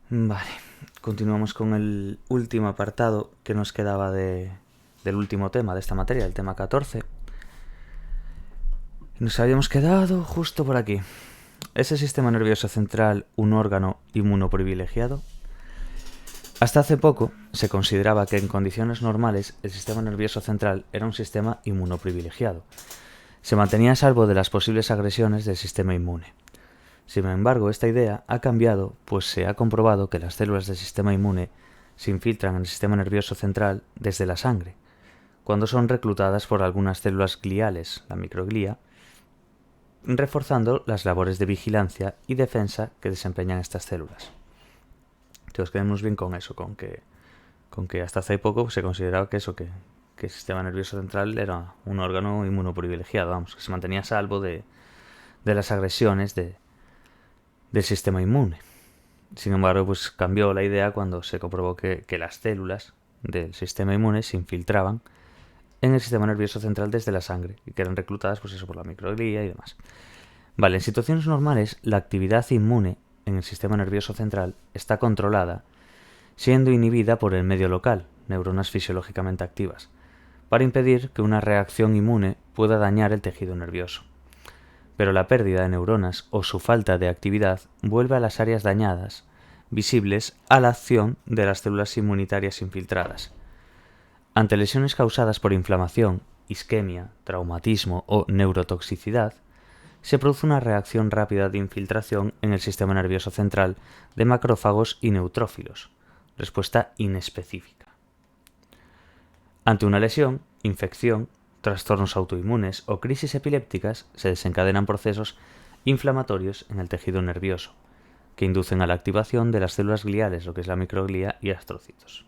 Vale, continuamos con el último apartado que nos quedaba del último tema de esta materia, el tema 14. Nos habíamos quedado justo por aquí. ¿Es el sistema nervioso central un órgano inmunoprivilegiado? Hasta hace poco se consideraba que en condiciones normales el sistema nervioso central era un sistema inmunoprivilegiado. Se mantenía a salvo de las posibles agresiones del sistema inmune. Sin embargo, esta idea ha cambiado, pues se ha comprobado que las células del sistema inmune se infiltran en el sistema nervioso central desde la sangre, cuando son reclutadas por algunas células gliales, la microglía, reforzando las labores de vigilancia y defensa que desempeñan estas células. Entonces quedemos bien con eso, con que hasta hace poco se consideraba que el sistema nervioso central era un órgano inmunoprivilegiado, vamos, que se mantenía a salvo de las agresiones del sistema inmune. Sin embargo, pues cambió la idea cuando se comprobó que las células del sistema inmune se infiltraban en el sistema nervioso central desde la sangre y que eran reclutadas pues eso, por la microglía y demás. Vale, en situaciones normales la actividad inmune en el sistema nervioso central está controlada, siendo inhibida por el medio local, neuronas fisiológicamente activas, para impedir que una reacción inmune pueda dañar el tejido nervioso. Pero la pérdida de neuronas o su falta de actividad vuelve a las áreas dañadas, visibles a la acción de las células inmunitarias infiltradas. Ante lesiones causadas por inflamación, isquemia, traumatismo o neurotoxicidad, se produce una reacción rápida de infiltración en el sistema nervioso central de macrófagos y neutrófilos, respuesta inespecífica. Ante una lesión, infección, trastornos autoinmunes o crisis epilépticas se desencadenan procesos inflamatorios en el tejido nervioso, que inducen a la activación de las células gliales, lo que es la microglía y astrocitos.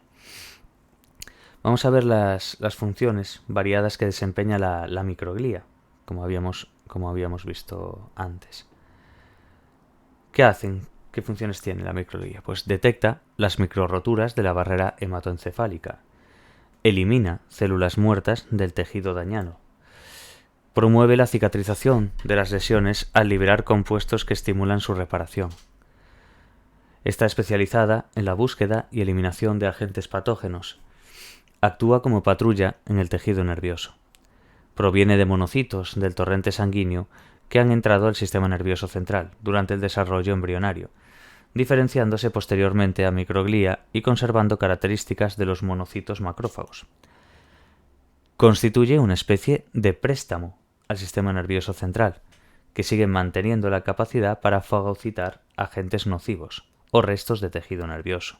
Vamos a ver las funciones variadas que desempeña la microglía, como habíamos visto antes. ¿Qué hacen? ¿Qué funciones tiene la microglía? Pues detecta las microroturas de la barrera hematoencefálica, elimina células muertas del tejido dañado, promueve la cicatrización de las lesiones al liberar compuestos que estimulan su reparación. Está especializada en la búsqueda y eliminación de agentes patógenos. Actúa como patrulla en el tejido nervioso. Proviene de monocitos del torrente sanguíneo que han entrado al sistema nervioso central durante el desarrollo embrionario, diferenciándose posteriormente a microglía y conservando características de los monocitos macrófagos. Constituye una especie de préstamo al sistema nervioso central, que sigue manteniendo la capacidad para fagocitar agentes nocivos o restos de tejido nervioso.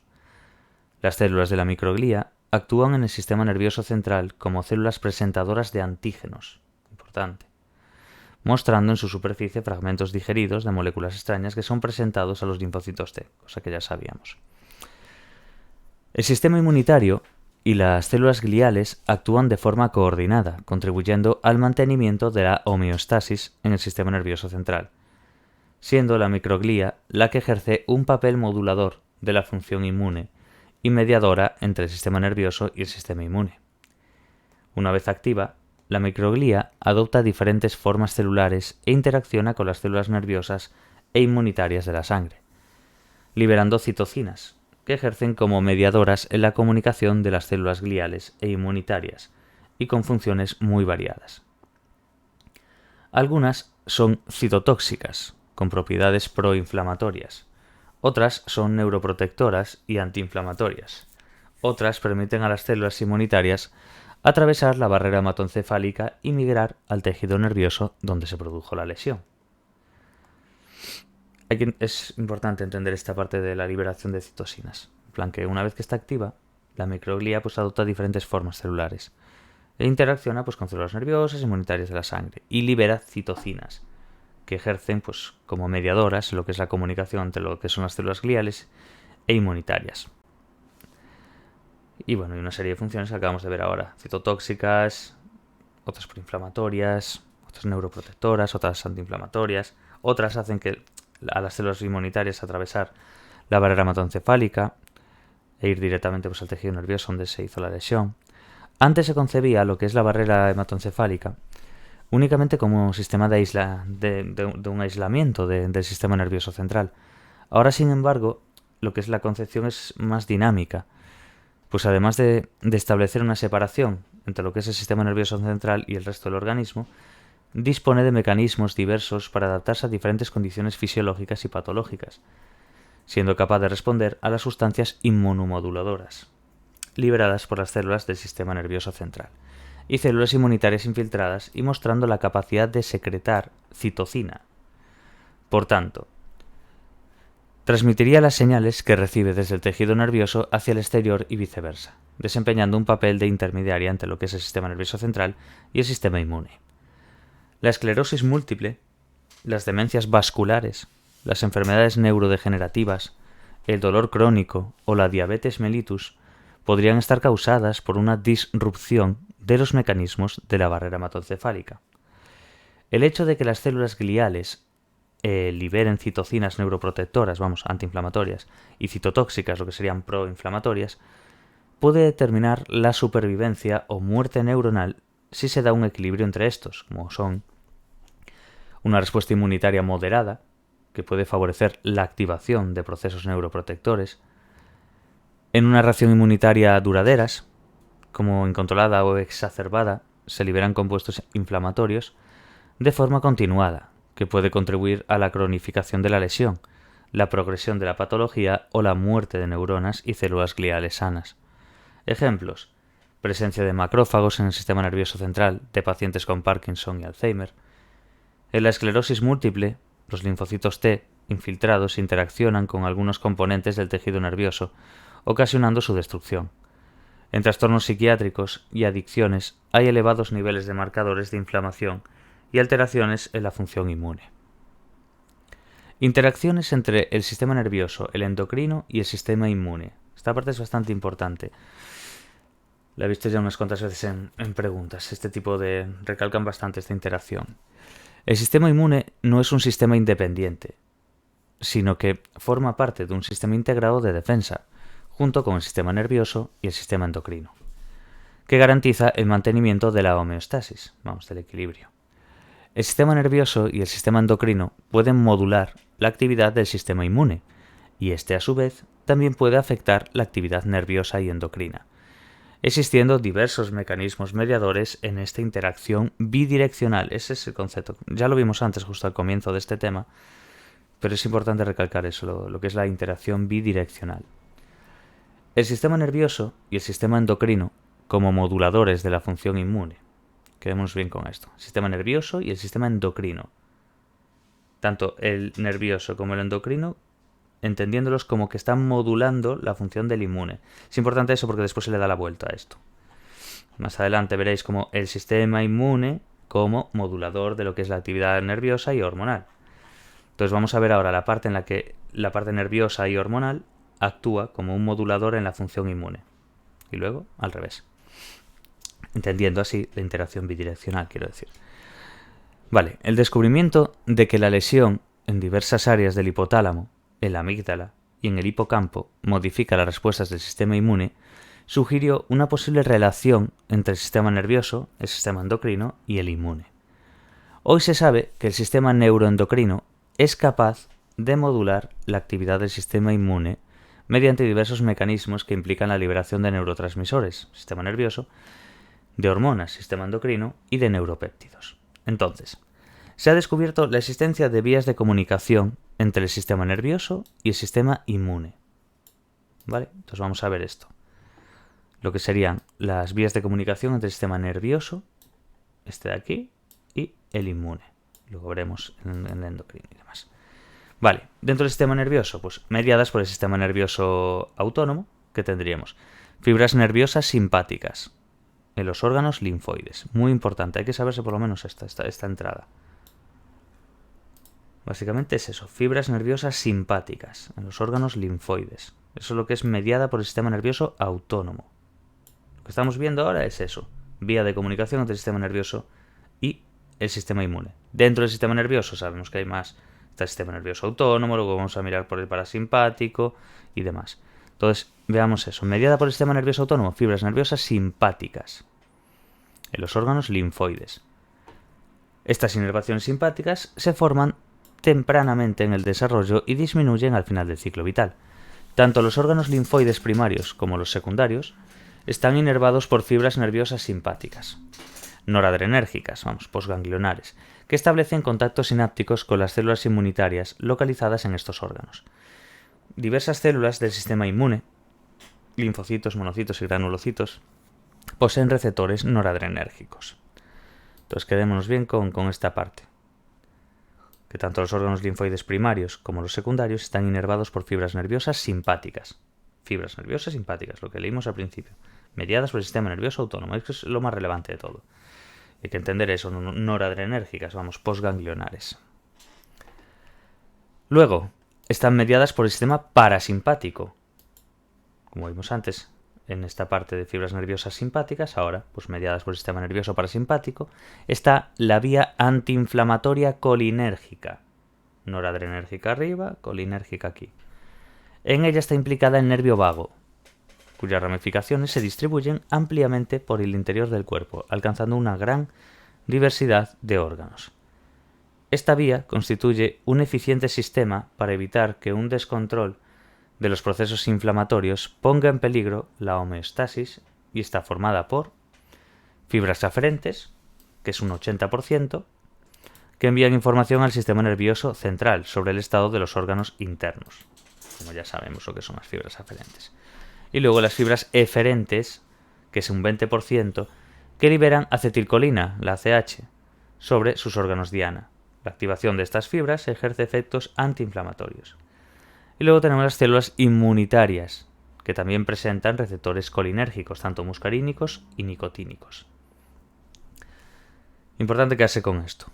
Las células de la microglía actúan en el sistema nervioso central como células presentadoras de antígenos, importante, mostrando en su superficie fragmentos digeridos de moléculas extrañas que son presentados a los linfocitos T, cosa que ya sabíamos. El sistema inmunitario y las células gliales actúan de forma coordinada, contribuyendo al mantenimiento de la homeostasis en el sistema nervioso central, siendo la microglía la que ejerce un papel modulador de la función inmune y mediadora entre el sistema nervioso y el sistema inmune. Una vez activa, la microglía adopta diferentes formas celulares e interacciona con las células nerviosas e inmunitarias de la sangre, liberando citocinas, que ejercen como mediadoras en la comunicación de las células gliales e inmunitarias, y con funciones muy variadas. Algunas son citotóxicas, con propiedades proinflamatorias. Otras son neuroprotectoras y antiinflamatorias. Otras permiten a las células inmunitarias atravesar la barrera hematoencefálica y migrar al tejido nervioso donde se produjo la lesión. Es importante entender esta parte de la liberación de citocinas. En plan que una vez que está activa, la microglía pues adopta diferentes formas celulares e interacciona pues con células nerviosas e inmunitarias de la sangre y libera citocinas que ejercen pues como mediadoras en lo que es la comunicación entre lo que son las células gliales e inmunitarias. Y bueno, hay una serie de funciones que acabamos de ver ahora: citotóxicas, otras proinflamatorias, otras neuroprotectoras, otras antiinflamatorias, otras hacen que a las células inmunitarias atravesar la barrera hematoencefálica e ir directamente pues, al tejido nervioso donde se hizo la lesión. Antes se concebía lo que es la barrera hematoencefálica únicamente como un sistema de un aislamiento del sistema nervioso central. Ahora, sin embargo, lo que es la concepción es más dinámica, pues además de establecer una separación entre lo que es el sistema nervioso central y el resto del organismo, dispone de mecanismos diversos para adaptarse a diferentes condiciones fisiológicas y patológicas, siendo capaz de responder a las sustancias inmunomoduladoras, liberadas por las células del sistema nervioso central, y células inmunitarias infiltradas y mostrando la capacidad de secretar citocina. Por tanto, transmitiría las señales que recibe desde el tejido nervioso hacia el exterior y viceversa, desempeñando un papel de intermediaria entre lo que es el sistema nervioso central y el sistema inmune. La esclerosis múltiple, las demencias vasculares, las enfermedades neurodegenerativas, el dolor crónico o la diabetes mellitus podrían estar causadas por una disrupción de los mecanismos de la barrera hematoencefálica. El hecho de que las células gliales liberen citocinas neuroprotectoras, antiinflamatorias, y citotóxicas, lo que serían proinflamatorias, puede determinar la supervivencia o muerte neuronal si se da un equilibrio entre estos, como son una respuesta inmunitaria moderada, que puede favorecer la activación de procesos neuroprotectores, en una reacción inmunitaria duraderas, como incontrolada o exacerbada, se liberan compuestos inflamatorios de forma continuada, que puede contribuir a la cronificación de la lesión, la progresión de la patología o la muerte de neuronas y células gliales sanas. Ejemplos: presencia de macrófagos en el sistema nervioso central de pacientes con Parkinson y Alzheimer. En la esclerosis múltiple, los linfocitos T infiltrados interaccionan con algunos componentes del tejido nervioso, ocasionando su destrucción. En trastornos psiquiátricos y adicciones hay elevados niveles de marcadores de inflamación y alteraciones en la función inmune. Interacciones entre el sistema nervioso, el endocrino y el sistema inmune. Esta parte es bastante importante. La he visto ya unas cuantas veces en preguntas. Recalcan bastante esta interacción. El sistema inmune no es un sistema independiente, sino que forma parte de un sistema integrado de defensa, junto con el sistema nervioso y el sistema endocrino, que garantiza el mantenimiento de la homeostasis, del equilibrio. El sistema nervioso y el sistema endocrino pueden modular la actividad del sistema inmune, y este a su vez también puede afectar la actividad nerviosa y endocrina, existiendo diversos mecanismos mediadores en esta interacción bidireccional. Ese es el concepto. Ya lo vimos antes, justo al comienzo de este tema, pero es importante recalcar eso, lo que es la interacción bidireccional. El sistema nervioso y el sistema endocrino como moduladores de la función inmune. Quedémonos bien con esto. El sistema nervioso y el sistema endocrino. Tanto el nervioso como el endocrino, entendiéndolos como que están modulando la función del inmune. Es importante eso porque después se le da la vuelta a esto. Más adelante veréis como el sistema inmune como modulador de lo que es la actividad nerviosa y hormonal. Entonces vamos a ver ahora la parte en la que la parte nerviosa y hormonal actúa como un modulador en la función inmune. Y luego al revés. Entendiendo así la interacción bidireccional, quiero decir. Vale, el descubrimiento de que la lesión en diversas áreas del hipotálamo, en la amígdala y en el hipocampo modifica las respuestas del sistema inmune, sugirió una posible relación entre el sistema nervioso, el sistema endocrino y el inmune. Hoy se sabe que el sistema neuroendocrino es capaz de modular la actividad del sistema inmune mediante diversos mecanismos que implican la liberación de neurotransmisores, sistema nervioso, de hormonas, sistema endocrino y de neuropéptidos. Entonces, se ha descubierto la existencia de vías de comunicación entre el sistema nervioso y el sistema inmune. ¿Vale? Entonces vamos a ver esto. Lo que serían las vías de comunicación entre el sistema nervioso, este de aquí, y el inmune. Luego veremos en el endocrino y demás. Vale, dentro del sistema nervioso, pues mediadas por el sistema nervioso autónomo, que tendríamos fibras nerviosas simpáticas en los órganos linfoides. Muy importante, hay que saberse por lo menos esta entrada. Básicamente es eso, fibras nerviosas simpáticas en los órganos linfoides. Eso es lo que es mediada por el sistema nervioso autónomo. Lo que estamos viendo ahora es eso, vía de comunicación entre el sistema nervioso y el sistema inmune. Dentro del sistema nervioso sabemos que hay más. Está el sistema nervioso autónomo, luego vamos a mirar por el parasimpático y demás. Entonces, veamos eso. Mediada por el sistema nervioso autónomo, fibras nerviosas simpáticas en los órganos linfoides. Estas inervaciones simpáticas se forman tempranamente en el desarrollo y disminuyen al final del ciclo vital, Tanto los órganos linfoides primarios como los secundarios están inervados por fibras nerviosas simpáticas, noradrenérgicas, postganglionares, que establecen contactos sinápticos con las células inmunitarias localizadas en estos órganos. Diversas células del sistema inmune, linfocitos, monocitos y granulocitos, poseen receptores noradrenérgicos. Entonces quedémonos bien con esta parte, que tanto los órganos linfoides primarios como los secundarios están inervados por fibras nerviosas simpáticas. Fibras nerviosas simpáticas, lo que leímos al principio, mediadas por el sistema nervioso autónomo. Esto es lo más relevante de todo. Hay que entender eso, noradrenérgicas, postganglionares. Luego, están mediadas por el sistema parasimpático. Como vimos antes, en esta parte de fibras nerviosas simpáticas, ahora, pues mediadas por el sistema nervioso parasimpático, está la vía antiinflamatoria colinérgica. Noradrenérgica arriba, colinérgica aquí. En ella está implicada el nervio vago, cuyas ramificaciones se distribuyen ampliamente por el interior del cuerpo, alcanzando una gran diversidad de órganos. Esta vía constituye un eficiente sistema para evitar que un descontrol de los procesos inflamatorios ponga en peligro la homeostasis y está formada por fibras aferentes, que es un 80%, que envían información al sistema nervioso central sobre el estado de los órganos internos, como ya sabemos lo que son las fibras aferentes. Y luego las fibras eferentes, que es un 20%, que liberan acetilcolina, la ACH, sobre sus órganos diana. La activación de estas fibras ejerce efectos antiinflamatorios. Y luego tenemos las células inmunitarias, que también presentan receptores colinérgicos, tanto muscarínicos y nicotínicos. Importante quedarse con esto.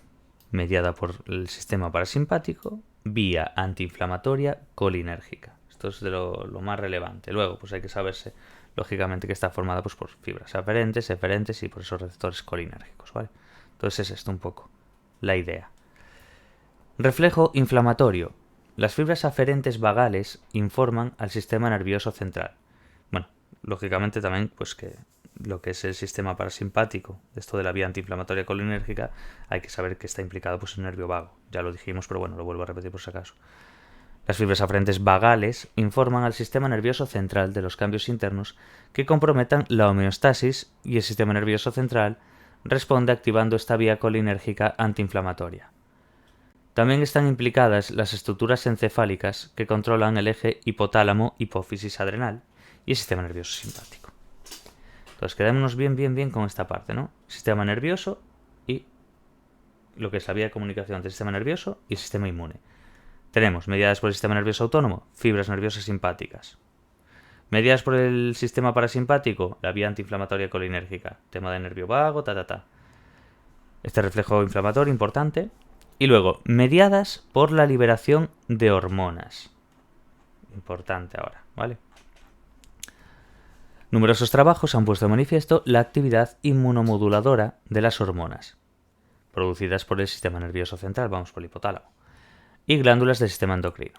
Mediada por el sistema parasimpático, vía antiinflamatoria colinérgica. Esto es de lo más relevante. Luego, pues hay que saberse, lógicamente, que está formada pues, por fibras aferentes, eferentes y por esos receptores colinérgicos, ¿vale? Entonces es esto un poco la idea. Reflejo inflamatorio. Las fibras aferentes vagales informan al sistema nervioso central. Bueno, lógicamente también, pues que lo que es el sistema parasimpático, esto de la vía antiinflamatoria colinérgica, hay que saber que está implicado pues, en el nervio vago. Ya lo dijimos, pero bueno, lo vuelvo a repetir por si acaso. Las fibras aferentes vagales informan al sistema nervioso central de los cambios internos que comprometan la homeostasis y el sistema nervioso central responde activando esta vía colinérgica antiinflamatoria. También están implicadas las estructuras encefálicas que controlan el eje hipotálamo-hipófisis adrenal y el sistema nervioso simpático. Entonces quedémonos bien con esta parte, ¿no? Sistema nervioso y lo que es la vía de comunicación entre el sistema nervioso y el sistema inmune. Tenemos mediadas por el sistema nervioso autónomo, fibras nerviosas simpáticas. Mediadas por el sistema parasimpático, la vía antiinflamatoria colinérgica, tema de nervio vago, Este reflejo inflamatorio importante. Y luego, mediadas por la liberación de hormonas. Importante ahora, ¿vale? Numerosos trabajos han puesto de manifiesto la actividad inmunomoduladora de las hormonas, producidas por el sistema nervioso central, por el hipotálamo, y glándulas del sistema endocrino.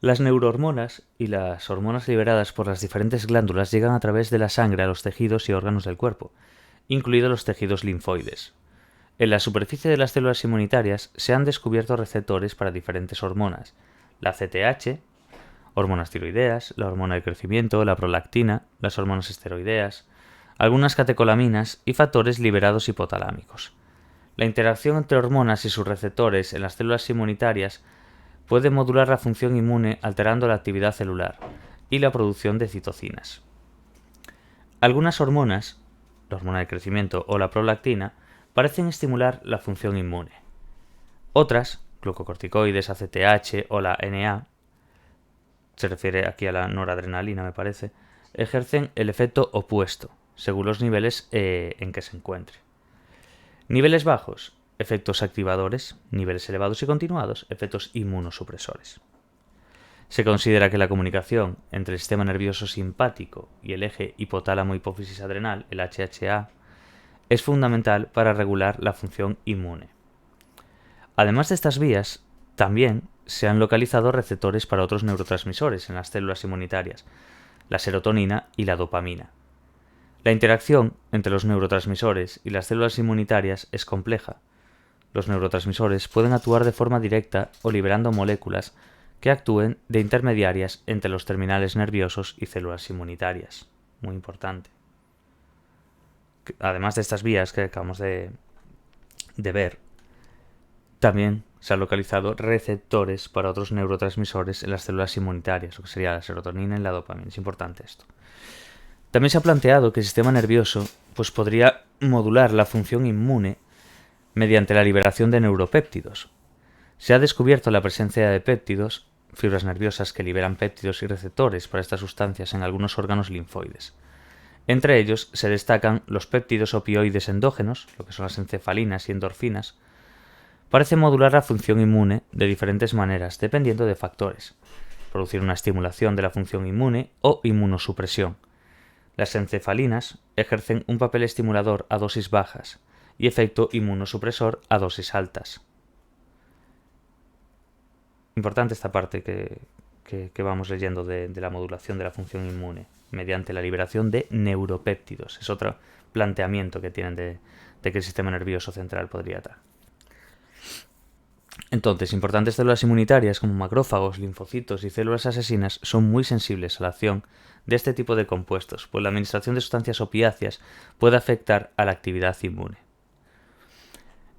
Las neurohormonas y las hormonas liberadas por las diferentes glándulas llegan a través de la sangre a los tejidos y órganos del cuerpo, incluidos los tejidos linfoides. En la superficie de las células inmunitarias se han descubierto receptores para diferentes hormonas, la CTH, hormonas tiroideas, la hormona del crecimiento, la prolactina, las hormonas esteroideas, algunas catecolaminas y factores liberados hipotalámicos. La interacción entre hormonas y sus receptores en las células inmunitarias puede modular la función inmune alterando la actividad celular y la producción de citocinas. Algunas hormonas, la hormona del crecimiento o la prolactina, parecen estimular la función inmune. Otras, glucocorticoides, ACTH o la NA, se refiere aquí a la noradrenalina me parece, ejercen el efecto opuesto, según los niveles en que se encuentre. Niveles bajos, efectos activadores, niveles elevados y continuados, efectos inmunosupresores. Se considera que la comunicación entre el sistema nervioso simpático y el eje hipotálamo-hipófisis adrenal, el HHA, es fundamental para regular la función inmune. Además de estas vías, también se han localizado receptores para otros neurotransmisores en las células inmunitarias, la serotonina y la dopamina. La interacción entre los neurotransmisores y las células inmunitarias es compleja. Los neurotransmisores pueden actuar de forma directa o liberando moléculas que actúen de intermediarias entre los terminales nerviosos y células inmunitarias. Muy importante. Además de estas vías que acabamos de ver, también se han localizado receptores para otros neurotransmisores en las células inmunitarias, lo que sería la serotonina y la dopamina. Es importante esto. También se ha planteado que el sistema nervioso podría modular la función inmune mediante la liberación de neuropéptidos. Se ha descubierto la presencia de péptidos, fibras nerviosas que liberan péptidos y receptores para estas sustancias en algunos órganos linfoides. Entre ellos se destacan los péptidos opioides endógenos, lo que son las encefalinas y endorfinas. Parece modular la función inmune de diferentes maneras, dependiendo de factores. Producir una estimulación de la función inmune o inmunosupresión. Las encefalinas ejercen un papel estimulador a dosis bajas y efecto inmunosupresor a dosis altas. Importante esta parte que vamos leyendo de la modulación de la función inmune mediante la liberación de neuropéptidos. Es otro planteamiento que tienen de que el sistema nervioso central podría dar. Entonces, importantes células inmunitarias como macrófagos, linfocitos y células asesinas son muy sensibles a la acción de este tipo de compuestos, pues la administración de sustancias opiáceas puede afectar a la actividad inmune.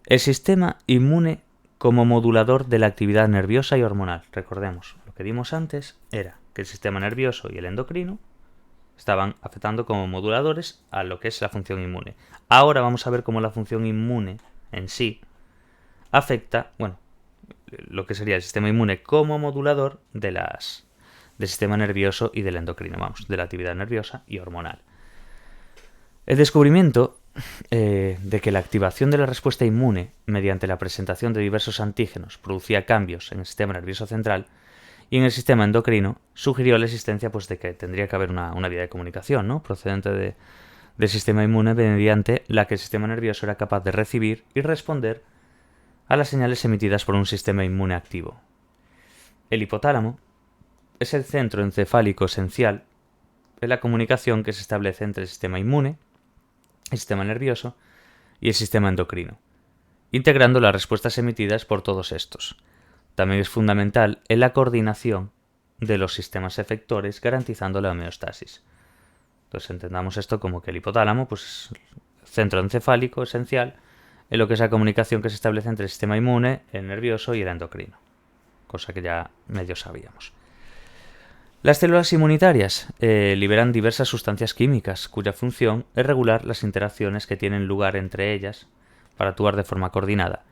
El sistema inmune como modulador de la actividad nerviosa y hormonal. Recordemos, lo que dimos antes era que el sistema nervioso y el endocrino estaban afectando como moduladores a lo que es la función inmune. Ahora vamos a ver cómo la función inmune en sí afecta, lo que sería el sistema inmune como modulador del sistema nervioso y del endocrino, de la actividad nerviosa y hormonal. El descubrimiento de que la activación de la respuesta inmune mediante la presentación de diversos antígenos producía cambios en el sistema nervioso central y en el sistema endocrino sugirió la existencia de que tendría que haber una vía de comunicación, procedente del sistema inmune mediante la que el sistema nervioso era capaz de recibir y responder a las señales emitidas por un sistema inmune activo. El hipotálamo es el centro encefálico esencial en la comunicación que se establece entre el sistema inmune, el sistema nervioso y el sistema endocrino, integrando las respuestas emitidas por todos estos. También es fundamental en la coordinación de los sistemas efectores, garantizando la homeostasis. Entonces entendamos esto como que el hipotálamo es el centro encefálico esencial en lo que es la comunicación que se establece entre el sistema inmune, el nervioso y el endocrino, cosa que ya medio sabíamos. Las células inmunitarias liberan diversas sustancias químicas, cuya función es regular las interacciones que tienen lugar entre ellas para actuar de forma coordinada.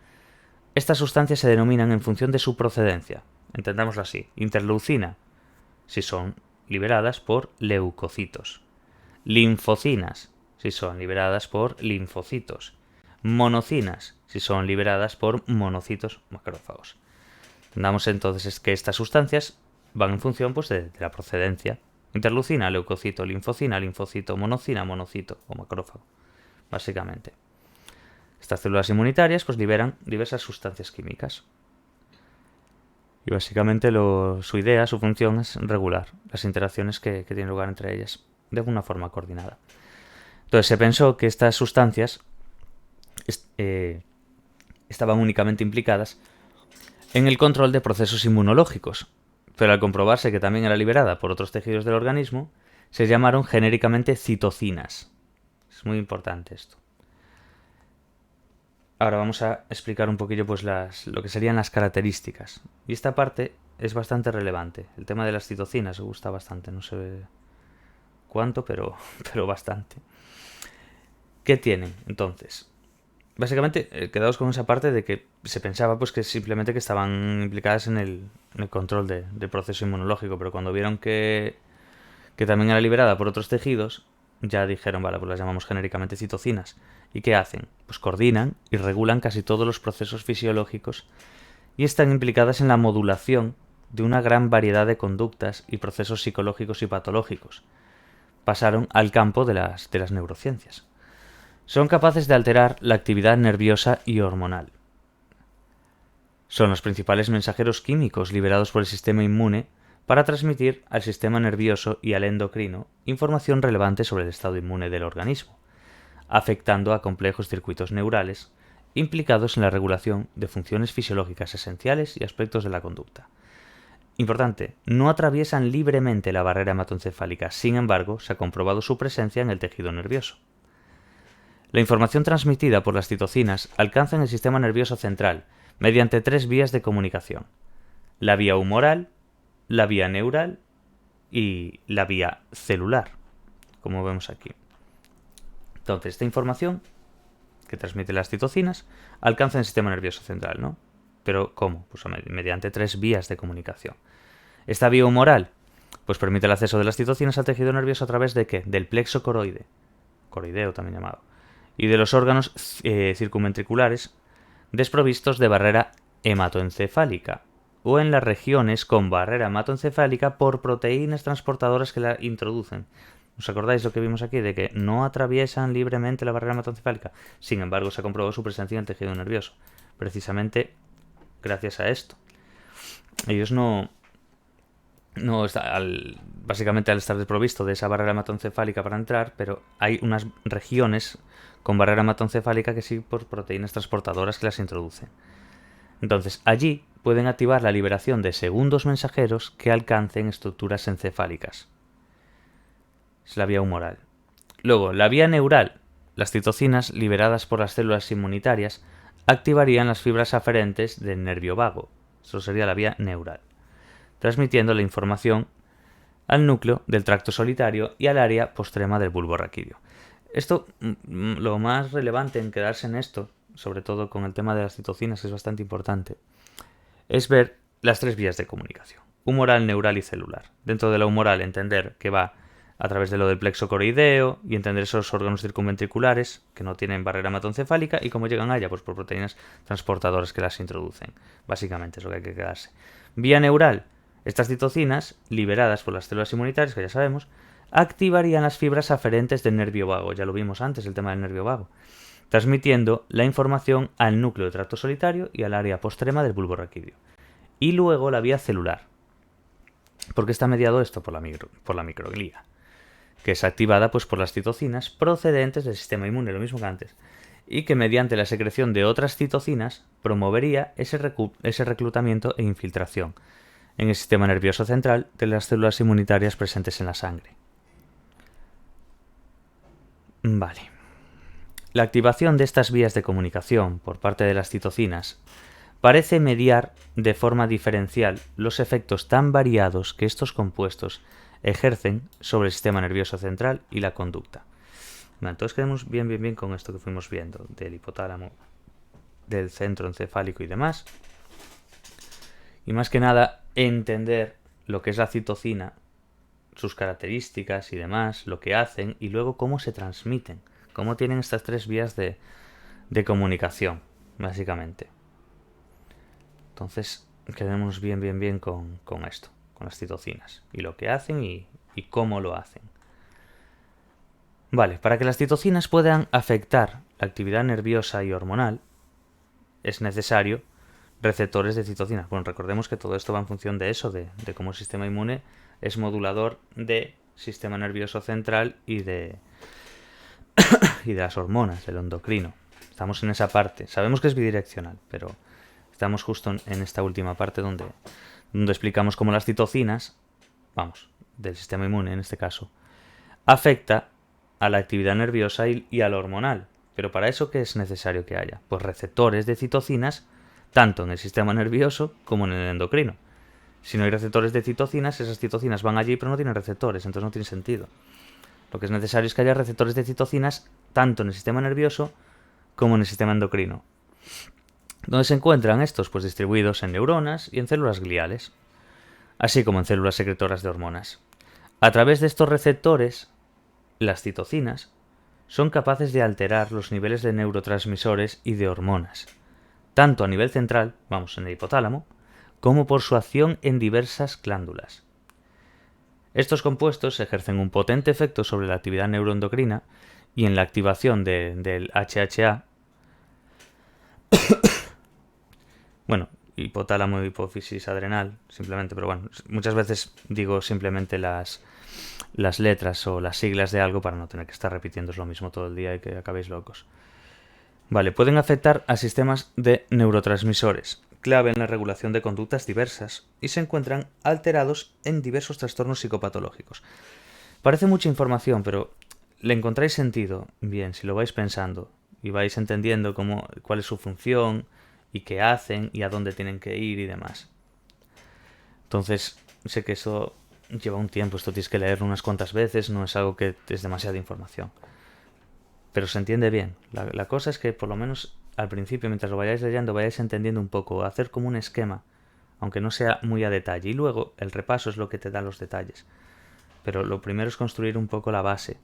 Estas sustancias se denominan en función de su procedencia. Entendámoslo así: interleucina, si son liberadas por leucocitos; linfocinas, si son liberadas por linfocitos; monocinas, si son liberadas por monocitos macrófagos. Entendamos entonces que estas sustancias van en función de la procedencia. Interleucina, leucocito; linfocina, linfocito; monocina, monocito o macrófago, básicamente. Estas células inmunitarias liberan diversas sustancias químicas. Y básicamente su función es regular las interacciones que tienen lugar entre ellas de una forma coordinada. Entonces se pensó que estas sustancias estaban únicamente implicadas en el control de procesos inmunológicos, pero al comprobarse que también era liberada por otros tejidos del organismo, se llamaron genéricamente citocinas. Es muy importante esto. Ahora vamos a explicar un poquillo lo que serían las características. Y esta parte es bastante relevante. El tema de las citocinas me gusta bastante. No sé cuánto, pero bastante. ¿Qué tienen entonces? Básicamente, quedaos con esa parte de que se pensaba que simplemente que estaban implicadas en el control del proceso inmunológico, pero cuando vieron que también era liberada por otros tejidos, ya dijeron, vale, pues las llamamos genéricamente citocinas. ¿Y qué hacen? Coordinan y regulan casi todos los procesos fisiológicos y están implicadas en la modulación de una gran variedad de conductas y procesos psicológicos y patológicos. Pasaron al campo de las neurociencias. Son capaces de alterar la actividad nerviosa y hormonal. Son los principales mensajeros químicos liberados por el sistema inmune para transmitir al sistema nervioso y al endocrino información relevante sobre el estado inmune del organismo, afectando a complejos circuitos neurales implicados en la regulación de funciones fisiológicas esenciales y aspectos de la conducta. Importante, no atraviesan libremente la barrera hematoencefálica, sin embargo, se ha comprobado su presencia en el tejido nervioso. La información transmitida por las citocinas alcanza en el sistema nervioso central mediante 3 vías de comunicación: la vía humoral, la vía neural y la vía celular, como vemos aquí. Entonces, esta información que transmiten las citocinas alcanza en el sistema nervioso central, ¿no? Pero ¿cómo? Pues mediante 3 vías de comunicación. Esta vía humoral pues permite el acceso de las citocinas al tejido nervioso a través de ¿qué? Del plexo coroideo también llamado, y de los órganos circunventriculares desprovistos de barrera hematoencefálica, o en las regiones con barrera hematoencefálica por proteínas transportadoras que la introducen. ¿Os acordáis lo que vimos aquí? De que no atraviesan libremente la barrera hematoencefálica. Sin embargo, se ha comprobado su presencia en el tejido nervioso. Precisamente gracias a esto. Ellos básicamente al estar desprovisto de esa barrera hematoencefálica para entrar, pero hay unas regiones con barrera hematoencefálica que sí por proteínas transportadoras que las introducen. Entonces, allí pueden activar la liberación de segundos mensajeros que alcancen estructuras encefálicas. Es la vía humoral. Luego, la vía neural. Las citocinas liberadas por las células inmunitarias activarían las fibras aferentes del nervio vago. Eso sería la vía neural, transmitiendo la información al núcleo del tracto solitario y al área postrema del bulbo raquídeo. Esto, lo más relevante en quedarse en esto, sobre todo con el tema de las citocinas, que es bastante importante, es ver las 3 vías de comunicación: humoral, neural y celular. Dentro de la humoral, entender que va a través de lo del plexo coroideo y entender esos órganos circunventriculares que no tienen barrera hematoencefálica y cómo llegan a ella, pues por proteínas transportadoras que las introducen. Básicamente es lo que hay que quedarse. Vía neural. Estas citocinas, liberadas por las células inmunitarias, que ya sabemos, activarían las fibras aferentes del nervio vago. Ya lo vimos antes, el tema del nervio vago, transmitiendo la información al núcleo del tracto solitario y al área postrema del bulbo raquídeo. Y luego la vía celular. ¿Por qué está mediado esto? Por la microglía, que es activada pues por las citocinas procedentes del sistema inmune, lo mismo que antes, y que mediante la secreción de otras citocinas promovería ese reclutamiento e infiltración en el sistema nervioso central de las células inmunitarias presentes en la sangre. Vale. La activación de estas vías de comunicación por parte de las citocinas parece mediar de forma diferencial los efectos tan variados que estos compuestos ejercen sobre el sistema nervioso central y la conducta. Bueno, entonces quedemos bien con esto que fuimos viendo del hipotálamo, del centro encefálico y demás. Y más que nada entender lo que es la citocina, sus características y demás, lo que hacen y luego cómo se transmiten, cómo tienen estas 3 vías de comunicación, básicamente. Entonces quedemos bien con esto, con las citocinas y lo que hacen y cómo lo hacen. Vale, para que las citocinas puedan afectar la actividad nerviosa y hormonal es necesario receptores de citocinas. Bueno, recordemos que todo esto va en función de eso, de cómo el sistema inmune es modulador de sistema nervioso central y de las hormonas, del endocrino. Estamos en esa parte. Sabemos que es bidireccional, pero estamos justo en esta última parte donde explicamos cómo las citocinas, del sistema inmune en este caso, afecta a la actividad nerviosa y a la hormonal. Pero para eso, ¿qué es necesario que haya? Pues receptores de citocinas tanto en el sistema nervioso como en el endocrino. Si no hay receptores de citocinas, esas citocinas van allí pero no tienen receptores, entonces no tiene sentido. Lo que es necesario es que haya receptores de citocinas tanto en el sistema nervioso como en el sistema endocrino. ¿Dónde se encuentran estos? Pues distribuidos en neuronas y en células gliales, así como en células secretoras de hormonas. A través de estos receptores, las citocinas son capaces de alterar los niveles de neurotransmisores y de hormonas, tanto a nivel central, en el hipotálamo, como por su acción en diversas glándulas. Estos compuestos ejercen un potente efecto sobre la actividad neuroendocrina y en la activación del HHA. Hipotálamo, hipófisis adrenal, simplemente, pero muchas veces digo simplemente las letras o las siglas de algo para no tener que estar repitiendo lo mismo todo el día y que acabéis locos. Vale, pueden afectar a sistemas de neurotransmisores, clave en la regulación de conductas diversas y se encuentran alterados en diversos trastornos psicopatológicos. Parece mucha información, pero ¿le encontráis sentido? Bien, si lo vais pensando y vais entendiendo cuál es su función y qué hacen y a dónde tienen que ir y demás. Entonces, sé que eso lleva un tiempo, esto tienes que leerlo unas cuantas veces, no es algo que es demasiada información. Pero se entiende bien. La cosa es que por lo menos al principio, mientras lo vayáis leyendo, vayáis entendiendo un poco, hacer como un esquema, aunque no sea muy a detalle. Y luego el repaso es lo que te da los detalles. Pero lo primero es construir un poco la base.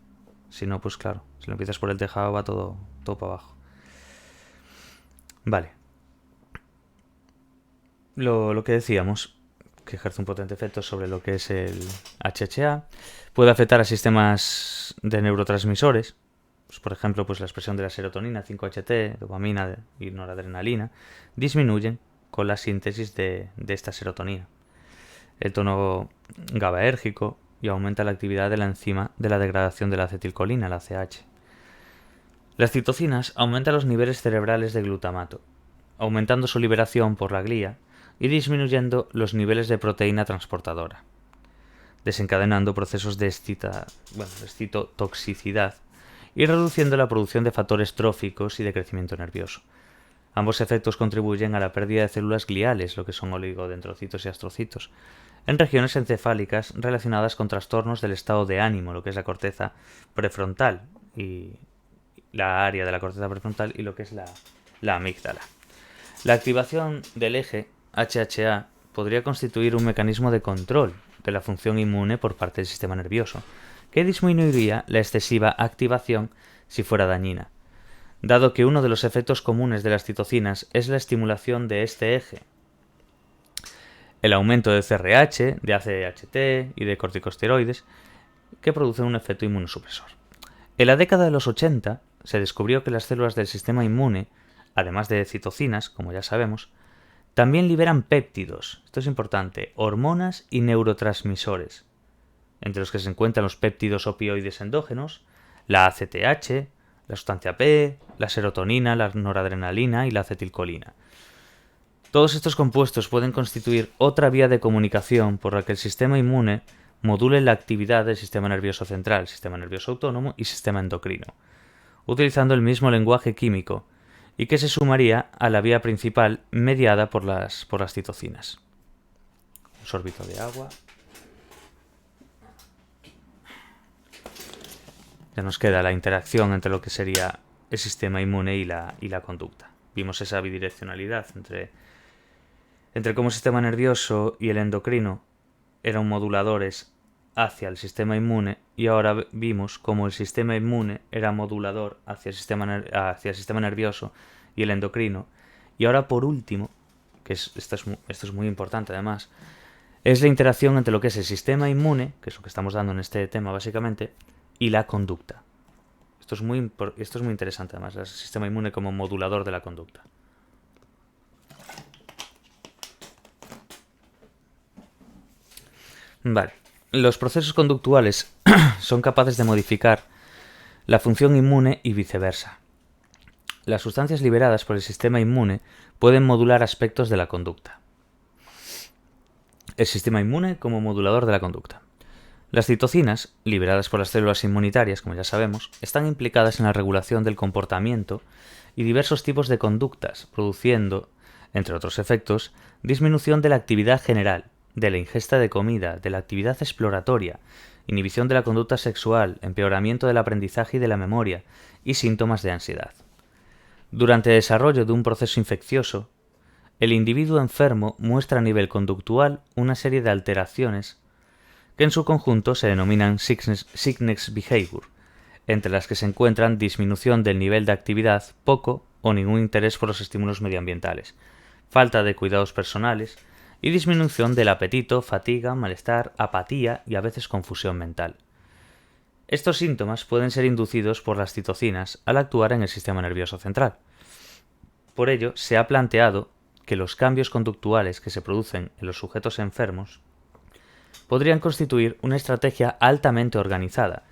Si no, pues claro, si lo empiezas por el tejado va todo para abajo. Vale. Lo que decíamos, que ejerce un potente efecto sobre lo que es el HHA, puede afectar a sistemas de neurotransmisores, pues por ejemplo, pues la expresión de la serotonina, 5-HT, dopamina y noradrenalina, disminuyen con la síntesis de esta serotonina. El tono GABAérgico y aumenta la actividad de la enzima de la degradación de la acetilcolina, la ACH. Las citocinas aumentan los niveles cerebrales de glutamato, aumentando su liberación por la glía y disminuyendo los niveles de proteína transportadora, desencadenando procesos de excitotoxicidad y reduciendo la producción de factores tróficos y de crecimiento nervioso. Ambos efectos contribuyen a la pérdida de células gliales, lo que son oligodendrocitos y astrocitos, en regiones encefálicas relacionadas con trastornos del estado de ánimo, lo que es la corteza prefrontal y la área de la corteza prefrontal y lo que es la amígdala. La activación del eje HHA podría constituir un mecanismo de control de la función inmune por parte del sistema nervioso, que disminuiría la excesiva activación si fuera dañina, dado que uno de los efectos comunes de las citocinas es la estimulación de este eje. El aumento de CRH, de ACHT y de corticosteroides, que producen un efecto inmunosupresor. En la década de los 80 se descubrió que las células del sistema inmune, además de citocinas, como ya sabemos, también liberan péptidos, esto es importante, hormonas y neurotransmisores, entre los que se encuentran los péptidos opioides endógenos, la ACTH, la sustancia P, la serotonina, la noradrenalina y la acetilcolina. Todos estos compuestos pueden constituir otra vía de comunicación por la que el sistema inmune module la actividad del sistema nervioso central, sistema nervioso autónomo y sistema endocrino, utilizando el mismo lenguaje químico, y que se sumaría a la vía principal mediada por las citocinas. Un sorbito de agua. Ya nos queda la interacción entre lo que sería el sistema inmune y la conducta. Vimos esa bidireccionalidad entre cómo el sistema nervioso y el endocrino eran moduladores hacia el sistema inmune, y ahora vimos cómo el sistema inmune era modulador hacia el sistema nervioso y el endocrino. Y ahora, por último, esto es muy importante además, es la interacción entre lo que es el sistema inmune, que es lo que estamos dando en este tema básicamente, y la conducta. Esto es muy interesante además, el sistema inmune como modulador de la conducta. Vale. Los procesos conductuales son capaces de modificar la función inmune y viceversa. Las sustancias liberadas por el sistema inmune pueden modular aspectos de la conducta. El sistema inmune como modulador de la conducta. Las citocinas, liberadas por las células inmunitarias, como ya sabemos, están implicadas en la regulación del comportamiento y diversos tipos de conductas, produciendo, entre otros efectos, disminución de la actividad general, de la ingesta de comida, de la actividad exploratoria, inhibición de la conducta sexual, empeoramiento del aprendizaje y de la memoria, y síntomas de ansiedad. Durante el desarrollo de un proceso infeccioso, el individuo enfermo muestra a nivel conductual una serie de alteraciones que en su conjunto se denominan sickness behavior, entre las que se encuentran disminución del nivel de actividad, poco o ningún interés por los estímulos medioambientales, falta de cuidados personales y disminución del apetito, fatiga, malestar, apatía y a veces confusión mental. Estos síntomas pueden ser inducidos por las citocinas al actuar en el sistema nervioso central. Por ello, se ha planteado que los cambios conductuales que se producen en los sujetos enfermos podrían constituir una estrategia altamente organizada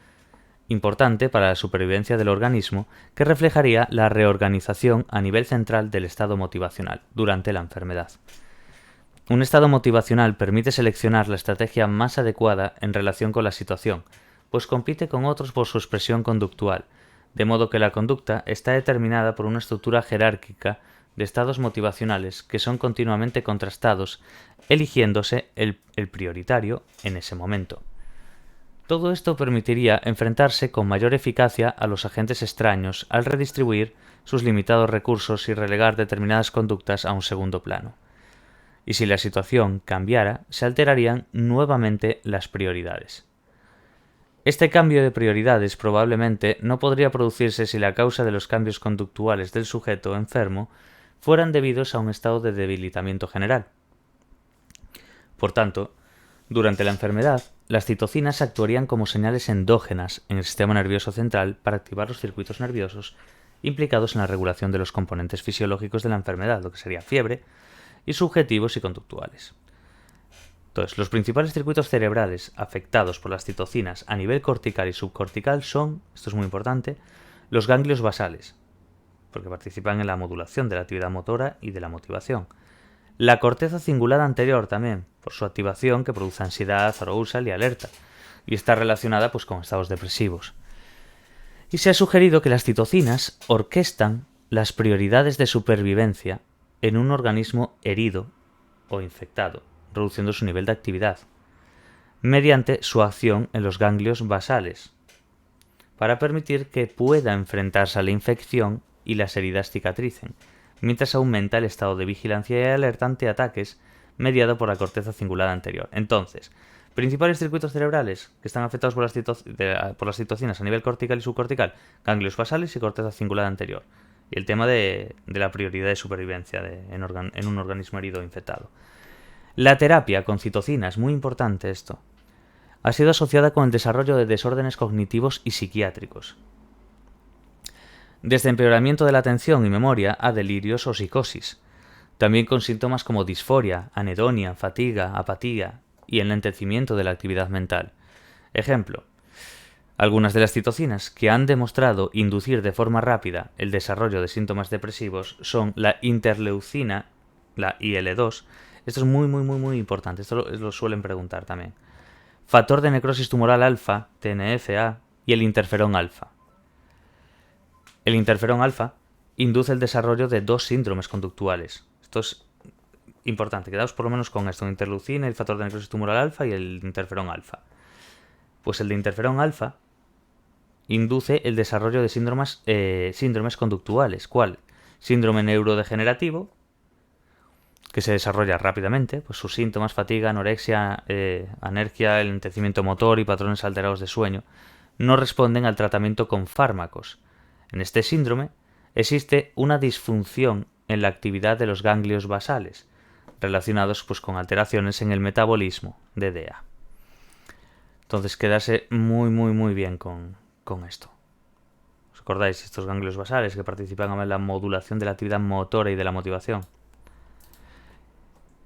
importante para la supervivencia del organismo que reflejaría la reorganización a nivel central del estado motivacional durante la enfermedad. Un estado motivacional permite seleccionar la estrategia más adecuada en relación con la situación, pues compite con otros por su expresión conductual, de modo que la conducta está determinada por una estructura jerárquica de estados motivacionales que son continuamente contrastados, eligiéndose el prioritario en ese momento. Todo esto permitiría enfrentarse con mayor eficacia a los agentes extraños al redistribuir sus limitados recursos y relegar determinadas conductas a un segundo plano. Y si la situación cambiara, se alterarían nuevamente las prioridades. Este cambio de prioridades probablemente no podría producirse si la causa de los cambios conductuales del sujeto enfermo fueran debidos a un estado de debilitamiento general. Por tanto, durante la enfermedad, las citocinas actuarían como señales endógenas en el sistema nervioso central para activar los circuitos nerviosos implicados en la regulación de los componentes fisiológicos de la enfermedad, lo que sería fiebre, y subjetivos y conductuales. Entonces, los principales circuitos cerebrales afectados por las citocinas a nivel cortical y subcortical son, esto es muy importante, los ganglios basales, porque participan en la modulación de la actividad motora y de la motivación. La corteza cingulada anterior también, por su activación que produce ansiedad, arousal y alerta, y está relacionada pues, con estados depresivos. Y se ha sugerido que las citocinas orquestan las prioridades de supervivencia en un organismo herido o infectado, reduciendo su nivel de actividad, mediante su acción en los ganglios basales, para permitir que pueda enfrentarse a la infección y las heridas cicatricen, mientras aumenta el estado de vigilancia y alerta ante ataques mediado por la corteza cingulada anterior. Entonces, principales circuitos cerebrales que están afectados por las citocinas a nivel cortical y subcortical, ganglios basales y corteza cingulada anterior. Y el tema de la prioridad de supervivencia en un organismo herido o infectado. La terapia con citocinas, muy importante esto, ha sido asociada con el desarrollo de desórdenes cognitivos y psiquiátricos. Desde empeoramiento de la atención y memoria a delirios o psicosis, también con síntomas como disforia, anedonia, fatiga, apatía y enlentecimiento de la actividad mental. Ejemplo, algunas de las citocinas que han demostrado inducir de forma rápida el desarrollo de síntomas depresivos son la interleucina, la IL-2, esto es muy importante, esto lo suelen preguntar también, factor de necrosis tumoral alfa, TNF-A, y el interferón alfa. El interferón alfa induce el desarrollo de dos síndromes conductuales. Esto es importante, quedaos por lo menos con esto, interleucina, el factor de necrosis tumoral alfa y el interferón alfa. Pues el de interferón alfa induce el desarrollo de síndromes conductuales. ¿Cuál? Síndrome neurodegenerativo, que se desarrolla rápidamente, pues sus síntomas, fatiga, anorexia, anergia, enlentecimiento motor y patrones alterados de sueño, no responden al tratamiento con fármacos. En este síndrome existe una disfunción en la actividad de los ganglios basales, relacionados pues, con alteraciones en el metabolismo de DEA. Entonces quedarse muy bien con esto. ¿Os acordáis? Estos ganglios basales que participan en la modulación de la actividad motora y de la motivación.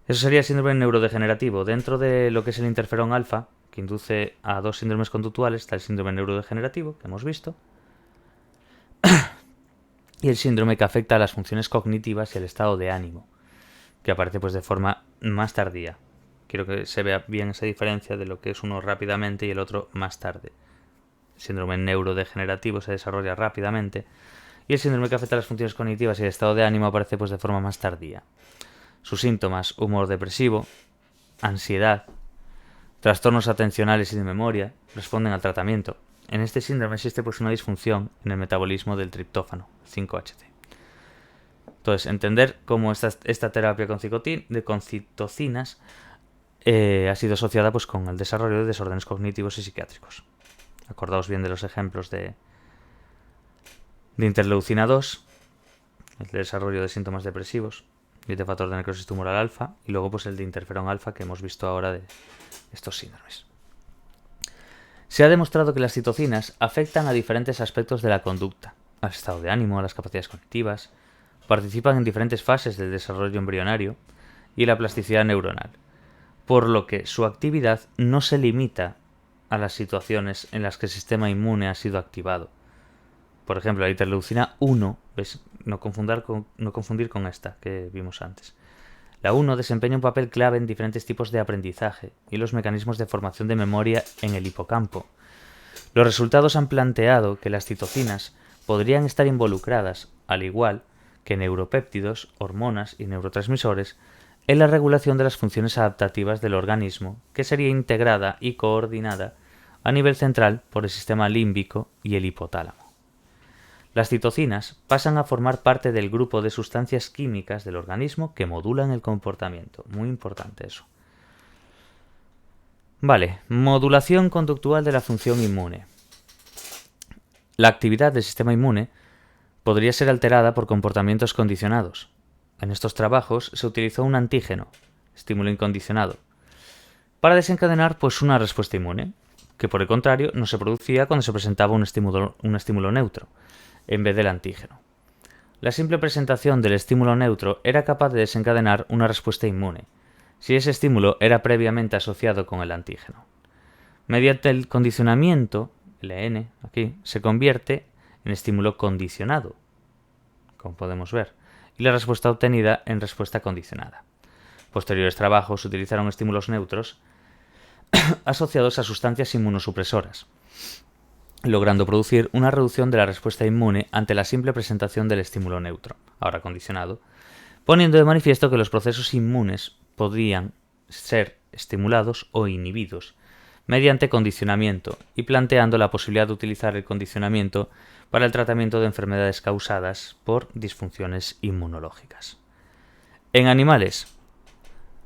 Eso sería el síndrome neurodegenerativo. Dentro de lo que es el interferón alfa, que induce a dos síndromes conductuales, está el síndrome neurodegenerativo, que hemos visto, y el síndrome que afecta a las funciones cognitivas y el estado de ánimo, que aparece pues de forma más tardía. Quiero que se vea bien esa diferencia de lo que es uno rápidamente y el otro más tarde. El síndrome neurodegenerativo se desarrolla rápidamente y el síndrome que afecta a las funciones cognitivas y el estado de ánimo aparece pues de forma más tardía. Sus síntomas: humor depresivo, ansiedad, trastornos atencionales y de memoria, responden al tratamiento. En este síndrome existe pues una disfunción en el metabolismo del triptófano, 5-HT. Entonces, entender cómo esta terapia con citocinas ha sido asociada pues, con el desarrollo de desórdenes cognitivos y psiquiátricos. Acordaos bien de los ejemplos de interleucina 2, el desarrollo de síntomas depresivos, y de factor de necrosis tumoral alfa, y luego pues el de interferón alfa que hemos visto ahora de estos síndromes. Se ha demostrado que las citocinas afectan a diferentes aspectos de la conducta, al estado de ánimo, a las capacidades cognitivas, participan en diferentes fases del desarrollo embrionario y la plasticidad neuronal, por lo que su actividad no se limita a las situaciones en las que el sistema inmune ha sido activado. Por ejemplo, la interleucina 1, ¿ves? No confundir con esta que vimos antes. La 1 desempeña un papel clave en diferentes tipos de aprendizaje y los mecanismos de formación de memoria en el hipocampo. Los resultados han planteado que las citocinas podrían estar involucradas, al igual que neuropéptidos, hormonas y neurotransmisores, en la regulación de las funciones adaptativas del organismo, que sería integrada y coordinada a nivel central por el sistema límbico y el hipotálamo. Las citocinas pasan a formar parte del grupo de sustancias químicas del organismo que modulan el comportamiento. Muy importante eso. Vale, modulación conductual de la función inmune. La actividad del sistema inmune podría ser alterada por comportamientos condicionados. En estos trabajos se utilizó un antígeno, estímulo incondicionado, para desencadenar una respuesta inmune, que por el contrario no se producía cuando se presentaba un estímulo neutro, en vez del antígeno. La simple presentación del estímulo neutro era capaz de desencadenar una respuesta inmune, si ese estímulo era previamente asociado con el antígeno. Mediante el condicionamiento, LN, aquí, se convierte en estímulo condicionado, como podemos ver, y la respuesta obtenida en respuesta condicionada. Posteriores trabajos utilizaron estímulos neutros asociados a sustancias inmunosupresoras, logrando producir una reducción de la respuesta inmune ante la simple presentación del estímulo neutro, ahora condicionado, poniendo de manifiesto que los procesos inmunes podían ser estimulados o inhibidos mediante condicionamiento y planteando la posibilidad de utilizar el condicionamiento para el tratamiento de enfermedades causadas por disfunciones inmunológicas. En animales,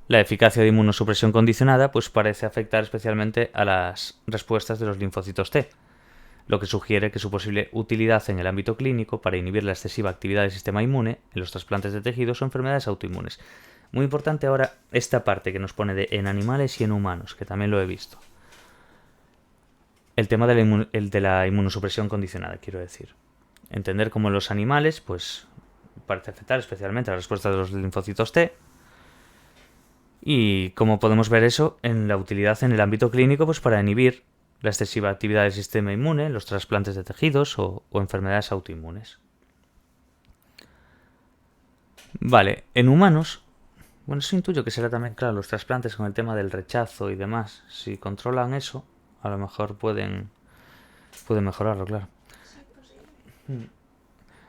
la eficacia de inmunosupresión condicionada parece afectar especialmente a las respuestas de los linfocitos T, lo que sugiere que su posible utilidad en el ámbito clínico para inhibir la excesiva actividad del sistema inmune en los trasplantes de tejidos o enfermedades autoinmunes. Muy importante ahora esta parte que nos pone de en animales y en humanos, que también lo he visto. El tema de la inmunosupresión condicionada, quiero decir. Entender cómo en los animales, parece afectar especialmente a la respuesta de los linfocitos T. Y cómo podemos ver eso en la utilidad en el ámbito clínico, para inhibir la excesiva actividad del sistema inmune en los trasplantes de tejidos o enfermedades autoinmunes. Vale, en humanos, eso intuyo que será también, claro, los trasplantes con el tema del rechazo y demás. Si controlan eso, a lo mejor pueden mejorarlo, claro.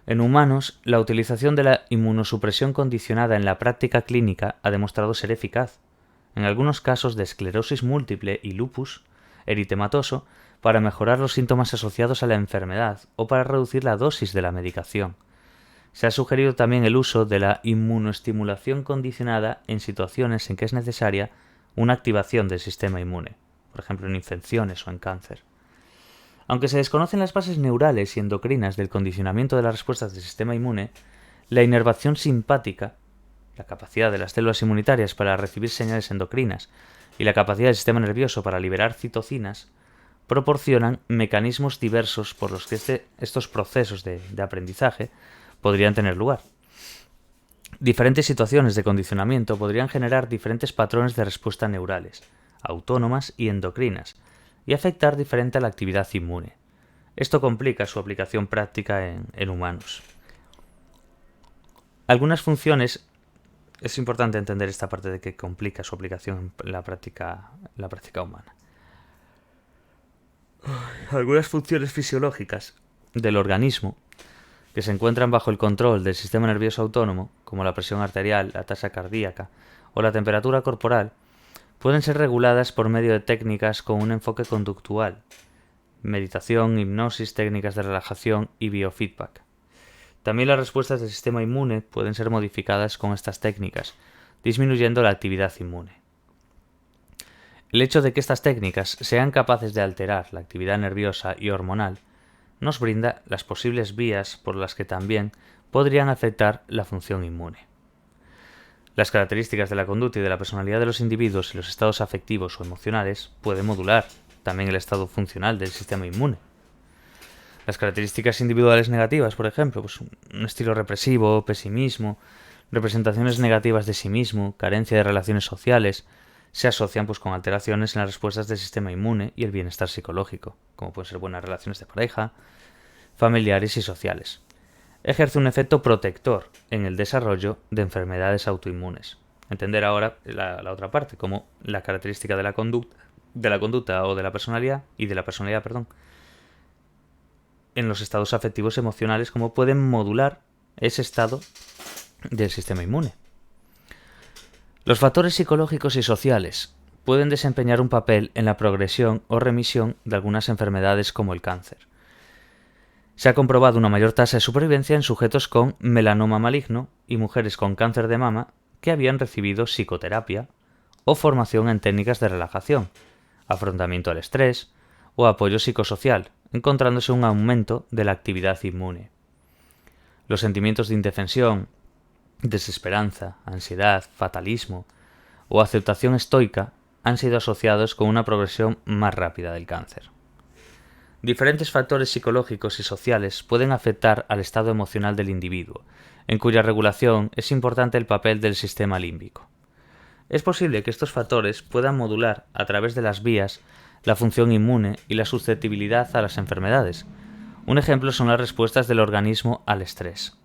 En humanos, la utilización de la inmunosupresión condicionada en la práctica clínica ha demostrado ser eficaz, en algunos casos de esclerosis múltiple y lupus eritematoso, para mejorar los síntomas asociados a la enfermedad o para reducir la dosis de la medicación. Se ha sugerido también el uso de la inmunoestimulación condicionada en situaciones en que es necesaria una activación del sistema inmune, por ejemplo en infecciones o en cáncer. Aunque se desconocen las bases neurales y endocrinas del condicionamiento de las respuestas del sistema inmune, la inervación simpática, la capacidad de las células inmunitarias para recibir señales endocrinas y la capacidad del sistema nervioso para liberar citocinas, proporcionan mecanismos diversos por los que estos procesos de aprendizaje podrían tener lugar. Diferentes situaciones de condicionamiento podrían generar diferentes patrones de respuesta neurales, autónomas y endocrinas, y afectar diferente a la actividad inmune. Esto complica su aplicación práctica en humanos. Algunas funciones, es importante entender esta parte de que complica su aplicación en la práctica humana. Algunas funciones fisiológicas del organismo que se encuentran bajo el control del sistema nervioso autónomo, como la presión arterial, la tasa cardíaca o la temperatura corporal, pueden ser reguladas por medio de técnicas con un enfoque conductual, meditación, hipnosis, técnicas de relajación y biofeedback. También las respuestas del sistema inmune pueden ser modificadas con estas técnicas, disminuyendo la actividad inmune. El hecho de que estas técnicas sean capaces de alterar la actividad nerviosa y hormonal nos brinda las posibles vías por las que también podrían afectar la función inmune. Las características de la conducta y de la personalidad de los individuos y los estados afectivos o emocionales pueden modular también el estado funcional del sistema inmune. Las características individuales negativas, por ejemplo, un estilo represivo, pesimismo, representaciones negativas de sí mismo, carencia de relaciones sociales, se asocian con alteraciones en las respuestas del sistema inmune y el bienestar psicológico, como pueden ser buenas relaciones de pareja, familiares y sociales. Ejerce un efecto protector en el desarrollo de enfermedades autoinmunes. Entender ahora la otra parte, como la característica de la conducta o de la personalidad, en los estados afectivos emocionales, cómo pueden modular ese estado del sistema inmune. Los factores psicológicos y sociales pueden desempeñar un papel en la progresión o remisión de algunas enfermedades como el cáncer. Se ha comprobado una mayor tasa de supervivencia en sujetos con melanoma maligno y mujeres con cáncer de mama que habían recibido psicoterapia o formación en técnicas de relajación, afrontamiento al estrés o apoyo psicosocial, encontrándose un aumento de la actividad inmune. Los sentimientos de indefensión, desesperanza, ansiedad, fatalismo o aceptación estoica han sido asociados con una progresión más rápida del cáncer. Diferentes factores psicológicos y sociales pueden afectar al estado emocional del individuo, en cuya regulación es importante el papel del sistema límbico. Es posible que estos factores puedan modular a través de las vías la función inmune y la susceptibilidad a las enfermedades. Un ejemplo son las respuestas del organismo al estrés.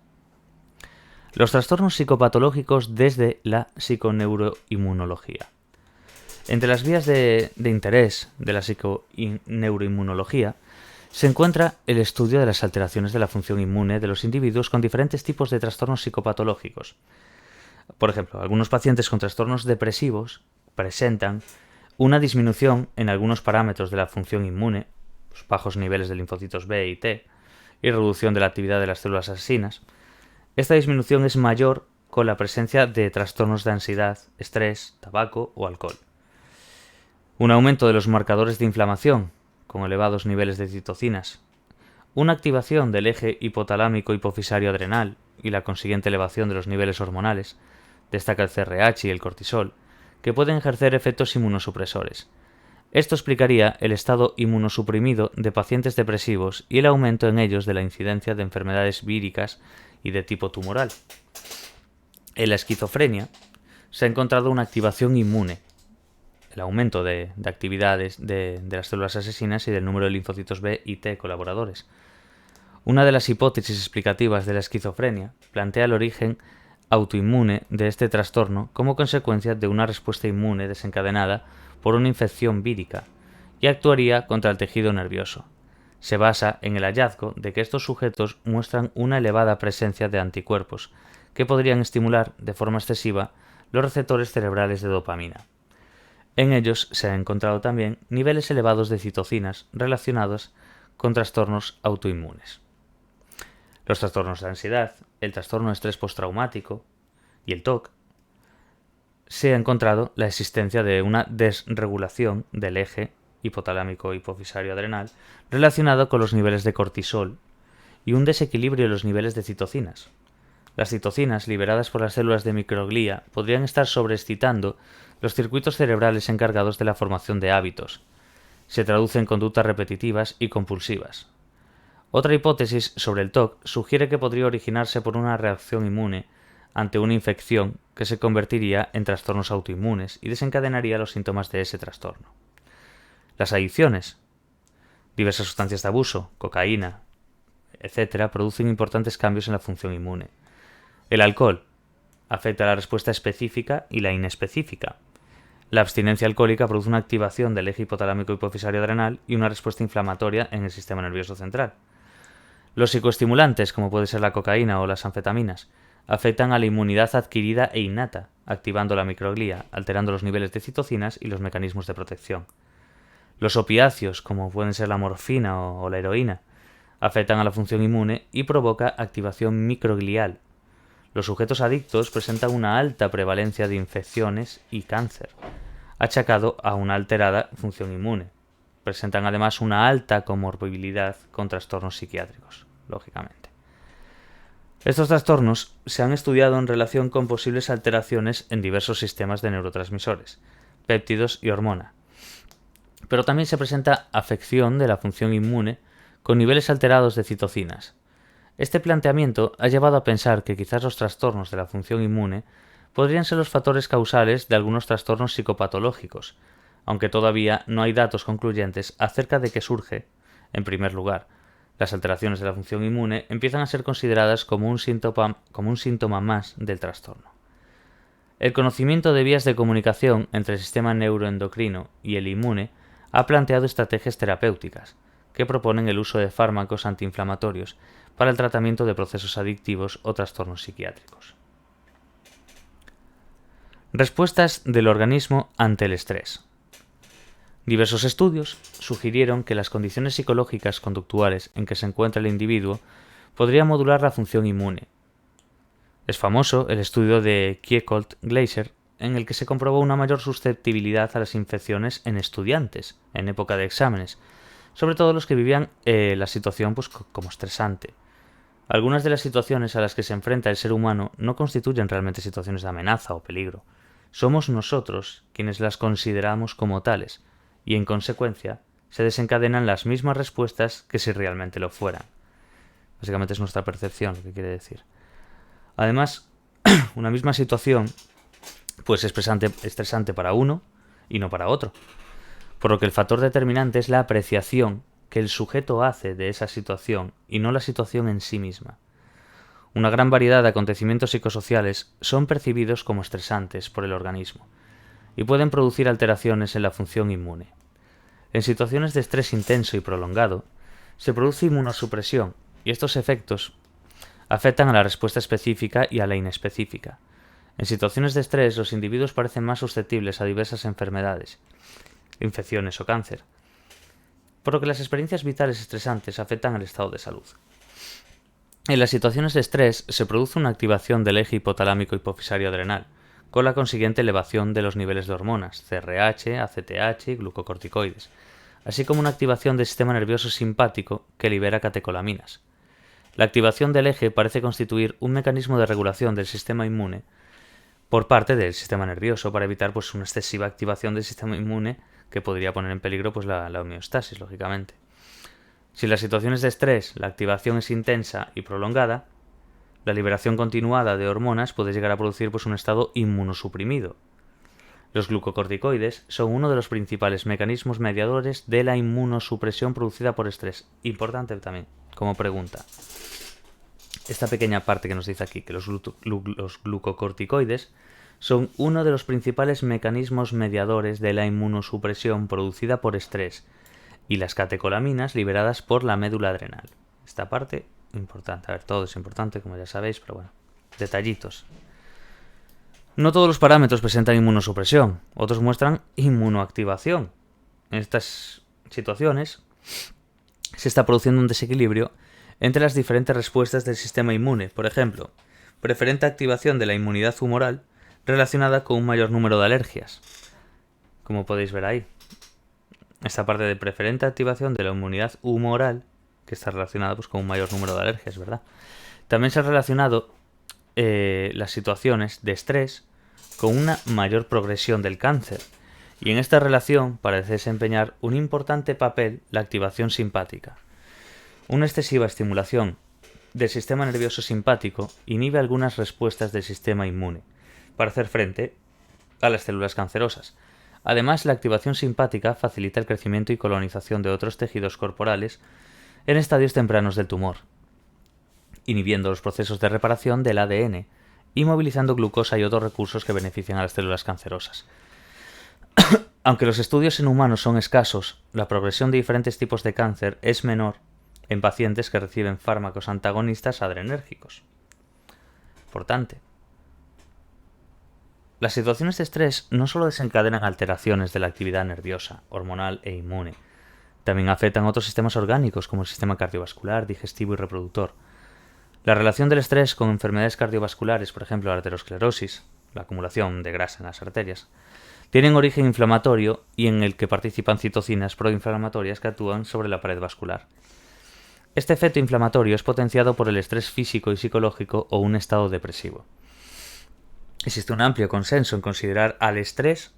Los trastornos psicopatológicos desde la psiconeuroinmunología. Entre las vías de interés de la psiconeuroinmunología se encuentra el estudio de las alteraciones de la función inmune de los individuos con diferentes tipos de trastornos psicopatológicos. Por ejemplo, algunos pacientes con trastornos depresivos presentan una disminución en algunos parámetros de la función inmune, bajos niveles de linfocitos B y T, y reducción de la actividad de las células asesinas. Esta disminución es mayor con la presencia de trastornos de ansiedad, estrés, tabaco o alcohol. Un aumento de los marcadores de inflamación, con elevados niveles de citocinas, una activación del eje hipotalámico hipofisario adrenal y la consiguiente elevación de los niveles hormonales, destaca el CRH y el cortisol, que pueden ejercer efectos inmunosupresores. Esto explicaría el estado inmunosuprimido de pacientes depresivos y el aumento en ellos de la incidencia de enfermedades víricas y de tipo tumoral. En la esquizofrenia se ha encontrado una activación inmune, el aumento de actividades de las células asesinas y del número de linfocitos B y T colaboradores. Una de las hipótesis explicativas de la esquizofrenia plantea el origen autoinmune de este trastorno como consecuencia de una respuesta inmune desencadenada por una infección vírica y actuaría contra el tejido nervioso. Se basa en el hallazgo de que estos sujetos muestran una elevada presencia de anticuerpos que podrían estimular de forma excesiva los receptores cerebrales de dopamina. En ellos se han encontrado también niveles elevados de citocinas relacionados con trastornos autoinmunes. Los trastornos de ansiedad, el trastorno de estrés postraumático y el TOC, se ha encontrado la existencia de una desregulación del eje hipotalámico hipofisario adrenal relacionado con los niveles de cortisol y un desequilibrio en los niveles de citocinas. Las citocinas liberadas por las células de microglía podrían estar sobreexcitando los circuitos cerebrales encargados de la formación de hábitos. Se traduce en conductas repetitivas y compulsivas. Otra hipótesis sobre el TOC sugiere que podría originarse por una reacción inmune ante una infección que se convertiría en trastornos autoinmunes y desencadenaría los síntomas de ese trastorno. Las adicciones, diversas sustancias de abuso, cocaína, etc., producen importantes cambios en la función inmune. El alcohol afecta a la respuesta específica y la inespecífica. La abstinencia alcohólica produce una activación del eje hipotalámico hipofisario adrenal y una respuesta inflamatoria en el sistema nervioso central. Los psicoestimulantes, como puede ser la cocaína o las anfetaminas, afectan a la inmunidad adquirida e innata, activando la microglía, alterando los niveles de citocinas y los mecanismos de protección. Los opiáceos, como pueden ser la morfina o la heroína, afectan a la función inmune y provoca activación microglial. Los sujetos adictos presentan una alta prevalencia de infecciones y cáncer, achacado a una alterada función inmune. Presentan además una alta comorbilidad con trastornos psiquiátricos, lógicamente. Estos trastornos se han estudiado en relación con posibles alteraciones en diversos sistemas de neurotransmisores, péptidos y hormona. Pero también se presenta afección de la función inmune con niveles alterados de citocinas. Este planteamiento ha llevado a pensar que quizás los trastornos de la función inmune podrían ser los factores causales de algunos trastornos psicopatológicos, aunque todavía no hay datos concluyentes acerca de qué surge. En primer lugar, las alteraciones de la función inmune empiezan a ser consideradas como un síntoma más del trastorno. El conocimiento de vías de comunicación entre el sistema neuroendocrino y el inmune ha planteado estrategias terapéuticas que proponen el uso de fármacos antiinflamatorios para el tratamiento de procesos adictivos o trastornos psiquiátricos. Respuestas del organismo ante el estrés. Diversos estudios sugirieron que las condiciones psicológicas conductuales en que se encuentra el individuo podrían modular la función inmune. Es famoso el estudio de Kiecolt-Glaser, en el que se comprobó una mayor susceptibilidad a las infecciones en estudiantes en época de exámenes, sobre todo los que vivían la situación como estresante. Algunas de las situaciones a las que se enfrenta el ser humano no constituyen realmente situaciones de amenaza o peligro. Somos nosotros quienes las consideramos como tales, y en consecuencia se desencadenan las mismas respuestas que si realmente lo fueran. Básicamente es nuestra percepción lo que quiere decir. Además, una misma situación pues es estresante para uno y no para otro, por lo que el factor determinante es la apreciación que el sujeto hace de esa situación y no la situación en sí misma. Una gran variedad de acontecimientos psicosociales son percibidos como estresantes por el organismo y pueden producir alteraciones en la función inmune. En situaciones de estrés intenso y prolongado, se produce inmunosupresión y estos efectos afectan a la respuesta específica y a la inespecífica. En situaciones de estrés, los individuos parecen más susceptibles a diversas enfermedades, infecciones o cáncer, por lo que las experiencias vitales estresantes afectan al estado de salud. En las situaciones de estrés se produce una activación del eje hipotalámico hipofisario adrenal, con la consiguiente elevación de los niveles de hormonas, CRH, ACTH y glucocorticoides, así como una activación del sistema nervioso simpático que libera catecolaminas. La activación del eje parece constituir un mecanismo de regulación del sistema inmune por parte del sistema nervioso para evitar una excesiva activación del sistema inmune que podría poner en peligro la homeostasis, lógicamente. Si en las situaciones de estrés la activación es intensa y prolongada, la liberación continuada de hormonas puede llegar a producir un estado inmunosuprimido. Los glucocorticoides son uno de los principales mecanismos mediadores de la inmunosupresión producida por estrés. Importante también, como pregunta. Esta pequeña parte que nos dice aquí, que los glucocorticoides son uno de los principales mecanismos mediadores de la inmunosupresión producida por estrés y las catecolaminas liberadas por la médula adrenal. Esta parte, importante. A ver, todo es importante, como ya sabéis, pero bueno, detallitos. No todos los parámetros presentan inmunosupresión, otros muestran inmunoactivación. En estas situaciones se está produciendo un desequilibrio entre las diferentes respuestas del sistema inmune. Por ejemplo, preferente activación de la inmunidad humoral relacionada con un mayor número de alergias, como podéis ver ahí. Esta parte de preferente activación de la inmunidad humoral, que está relacionada con un mayor número de alergias, ¿verdad? También se han relacionado las situaciones de estrés con una mayor progresión del cáncer, y en esta relación parece desempeñar un importante papel la activación simpática. Una excesiva estimulación del sistema nervioso simpático inhibe algunas respuestas del sistema inmune para hacer frente a las células cancerosas. Además, la activación simpática facilita el crecimiento y colonización de otros tejidos corporales en estadios tempranos del tumor, inhibiendo los procesos de reparación del ADN y movilizando glucosa y otros recursos que benefician a las células cancerosas. Aunque los estudios en humanos son escasos, la progresión de diferentes tipos de cáncer es menor en pacientes que reciben fármacos antagonistas adrenérgicos. Importante. Las situaciones de estrés no solo desencadenan alteraciones de la actividad nerviosa, hormonal e inmune, también afectan otros sistemas orgánicos como el sistema cardiovascular, digestivo y reproductor. La relación del estrés con enfermedades cardiovasculares, por ejemplo la arteriosclerosis, la acumulación de grasa en las arterias, tienen origen inflamatorio y en el que participan citocinas proinflamatorias que actúan sobre la pared vascular. Este efecto inflamatorio es potenciado por el estrés físico y psicológico o un estado depresivo. Existe un amplio consenso en considerar al estrés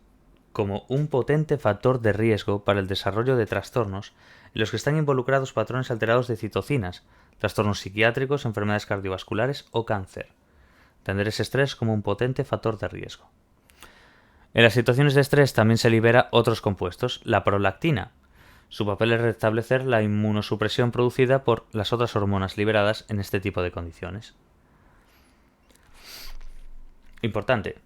como un potente factor de riesgo para el desarrollo de trastornos en los que están involucrados patrones alterados de citocinas, trastornos psiquiátricos, enfermedades cardiovasculares o cáncer. entender ese estrés como un potente factor de riesgo. En las situaciones de estrés también se libera otros compuestos, la prolactina. Su papel es restablecer la inmunosupresión producida por las otras hormonas liberadas en este tipo de condiciones. Importante,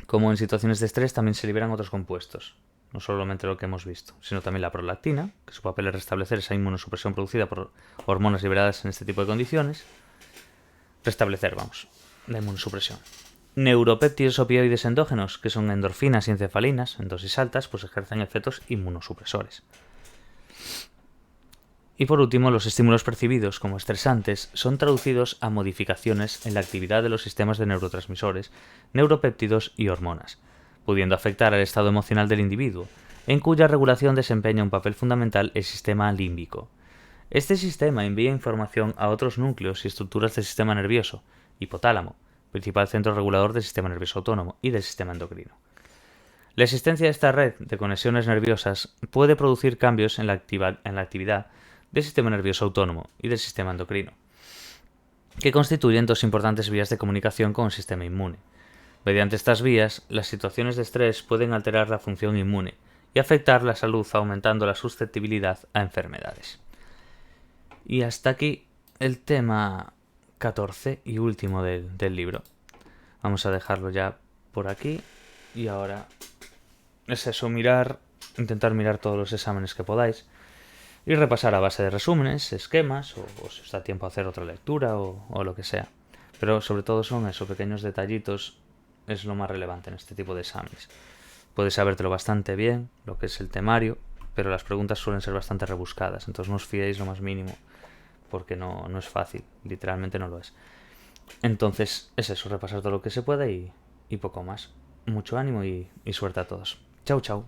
como en situaciones de estrés también se liberan otros compuestos, no solamente lo que hemos visto, sino también la prolactina, que su papel es restablecer esa inmunosupresión producida por hormonas liberadas en este tipo de condiciones. Restablecer, la inmunosupresión. Neuropéptidos opioides endógenos, que son endorfinas y encefalinas, en dosis altas, pues ejercen efectos inmunosupresores. Y por último, los estímulos percibidos como estresantes son traducidos a modificaciones en la actividad de los sistemas de neurotransmisores, neuropéptidos y hormonas, pudiendo afectar al estado emocional del individuo, en cuya regulación desempeña un papel fundamental el sistema límbico. Este sistema envía información a otros núcleos y estructuras del sistema nervioso, hipotálamo, principal centro regulador del sistema nervioso autónomo y del sistema endocrino. La existencia de esta red de conexiones nerviosas puede producir cambios en la actividad del sistema nervioso autónomo y del sistema endocrino, que constituyen dos importantes vías de comunicación con el sistema inmune. Mediante estas vías, las situaciones de estrés pueden alterar la función inmune y afectar la salud, aumentando la susceptibilidad a enfermedades. Y hasta aquí el tema 14 y último del libro. Vamos a dejarlo ya por aquí y ahora es eso, intentar mirar todos los exámenes que podáis y repasar a base de resúmenes, esquemas o si os da tiempo a hacer otra lectura o lo que sea. Pero sobre todo son esos pequeños detallitos, es lo más relevante en este tipo de exámenes. Puedes sabértelo bastante bien, lo que es el temario, pero las preguntas suelen ser bastante rebuscadas, entonces no os fiéis lo más mínimo, porque no es fácil, literalmente no lo es. Entonces es eso, repasar todo lo que se pueda y poco más. Mucho ánimo y suerte a todos. Chau, chau.